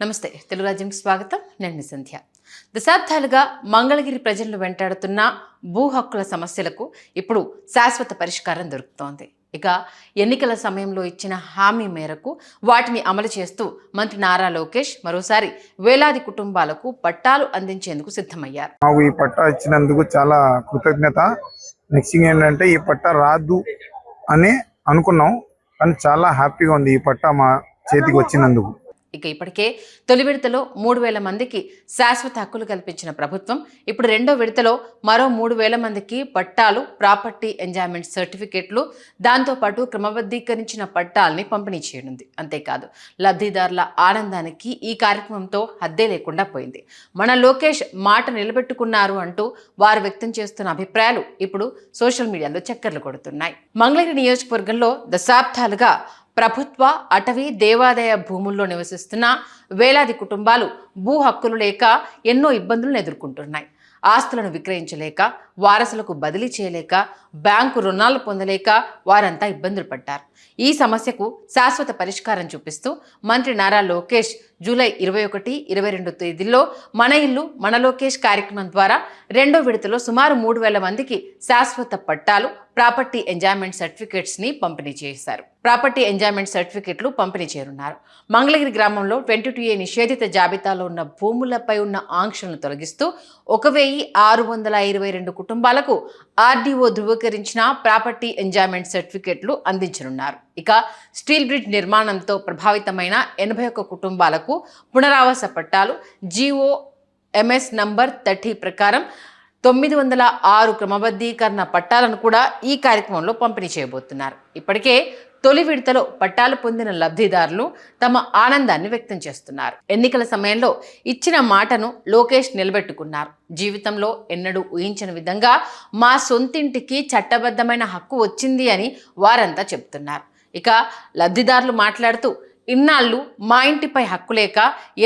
నమస్తే తెలుగు రాజ్యంకి స్వాగతం. నేను సంధ్య. దశాబ్దాలుగా మంగళగిరి ప్రజలను వెంటాడుతున్న భూ హక్కుల సమస్యలకు ఇప్పుడు శాశ్వత పరిష్కారం దొరుకుతోంది. ఇక ఎన్నికల సమయంలో ఇచ్చిన హామీ మేరకు వాటిని అమలు చేస్తూ మంత్రి నారా లోకేష్ మరోసారి వేలాది కుటుంబాలకు పట్టాలు అందించేందుకు సిద్ధమయ్యారు. ఈ పట్టా ఇచ్చినందుకు చాలా కృతజ్ఞత. నెక్స్ట్ ఏంటంటే ఈ పట్టా రాదు అని అనుకున్నాం, కానీ చాలా హ్యాపీగా ఉంది ఈ పట్టా మా చేతికి వచ్చినందుకు. ఇక ఇప్పటికే తొలి విడతలో 3,000 మందికి శాశ్వత హక్కులు కల్పించిన ప్రభుత్వం ఇప్పుడు రెండో విడతలో మరో 3,000 మందికి పట్టాలు, ప్రాపర్టీ ఎంజాయ్మెంట్ సర్టిఫికేట్లు, దాంతోపాటు క్రమబద్ధీకరించిన పట్టాలని పంపిణీ చేయనుంది. అంతేకాదు లబ్ధిదారుల ఆనందానికి ఈ కార్యక్రమంతో హద్దే లేకుండా పోయింది. మన లోకేష్ మాట నిలబెట్టుకున్నారు అంటూ వారు వ్యక్తం చేస్తున్న అభిప్రాయాలు ఇప్పుడు సోషల్ మీడియాలో చక్కర్లు కొడుతున్నాయి. మంగళగిరి నియోజకవర్గంలో దశాబ్దాలుగా ప్రభుత్వ, అటవీ, దేవాదాయ భూముల్లో నివసిస్తున్న వేలాది కుటుంబాలు భూ హక్కులు లేక ఎన్నో ఇబ్బందులను ఎదుర్కొంటున్నాయి. ఆస్తులను విక్రయించలేక, వారసులకు బదిలీ చేయలేక, బ్యాంకు రుణాలు పొందలేక వారంతా ఇబ్బందులు పడ్డారు. ఈ సమస్యకు శాశ్వత పరిష్కారం చూపిస్తూ మంత్రి నారా లోకేష్ జూలై 21, 22 తేదీల్లో మన ఇల్లు మన లోకేష్ కార్యక్రమం ద్వారా రెండో విడతలో సుమారు 3,000 మందికి శాశ్వత పట్టాలు, ప్రాపర్టీ ఎంజాయ్మెంట్ సర్టిఫికేట్స్ని పంపిణీ చేశారు. ప్రాపర్టీ ఎంజాయ్మెంట్ సర్టిఫికేట్లు పంపిణీ చేయనున్నారు. మంగళగిరి గ్రామంలో 22A నిషేధిత జాబితాలో ఉన్న భూములపై ఉన్న ఆంక్షలను తొలగిస్తూ 1,622 కుటుంబాలకు ఆర్డీఓ ధృవీకరించిన ప్రాపర్టీ ఎంజాయ్మెంట్ సర్టిఫికేట్లు అందించనున్నారు. ఇక స్టీల్ బ్రిడ్జ్ నిర్మాణంతో ప్రభావితమైన 81 కుటుంబాలకు పునరావాస పట్టాలు, GOMS నంబర్ 30 ప్రకారం 906 క్రమబద్ధీకరణ పట్టాలను కూడా ఈ కార్యక్రమంలో పంపిణీ చేయబోతున్నారు. ఇప్పటికే తొలి విడతలో పట్టాలు పొందిన లబ్ధిదారులు తమ ఆనందాన్ని వ్యక్తం చేస్తున్నారు. ఎన్నికల సమయంలో ఇచ్చిన మాటను లోకేష్ నిలబెట్టుకున్నారు. జీవితంలో ఎన్నడూ ఊహించని విధంగా మా సొంతింటికి చట్టబద్ధమైన హక్కు వచ్చింది అని వారంతా చెప్తున్నారు. ఇక లబ్ధిదారులు మాట్లాడుతూ, ఇన్నాళ్ళు మా ఇంటిపై హక్కు లేక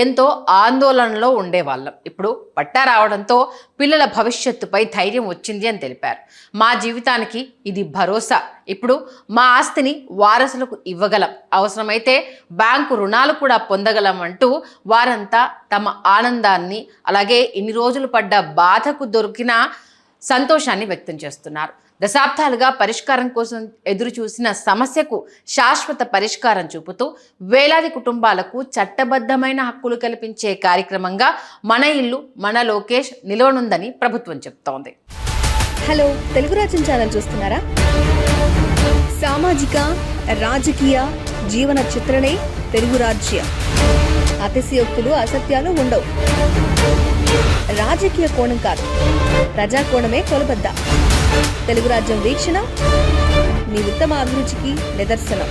ఎంతో ఆందోళనలో ఉండేవాళ్ళం. ఇప్పుడు పట్టా రావడంతో పిల్లల భవిష్యత్తుపై ధైర్యం వచ్చింది అని తెలిపారు. మా జీవితానికి ఇది భరోసా. ఇప్పుడు మా ఆస్తిని వారసులకు ఇవ్వగలం, అవసరమైతే బ్యాంకు రుణాలు కూడా పొందగలం అంటూ వారంతా తమ ఆనందాన్ని, అలాగే ఇన్ని రోజులు పడ్డ బాధకు దొరికిన సంతోషాన్ని వ్యక్తం చేస్తున్నారు. దశాబ్దాలుగా పరిష్కారం కోసం ఎదురు చూసిన సమస్యకు శాశ్వత పరిష్కారం చూపుతూ వేలాది కుటుంబాలకు చట్టబద్ధమైన హక్కులు కల్పించే కార్యక్రమంగా మన ఇల్లు మన లోకేష్ నిలవనుందని ప్రభుత్వం చెప్తోంది. హలో, తెలుగు రాజ్యం ఛానల్ చూస్తున్నారా? సామాజిక, రాజకీయ, జీవన చిత్రణే తెలుగు రాజ్యం. అతిశయోక్తులు, అసత్యాలు ఉండవు. రాజకీయ కోణం కాదు, ప్రజా కోణమే కొలబద్ద. తెలుగు రాజ్యం వీక్షణ మీ ఉత్తమ అభిరుచికి నిదర్శనం.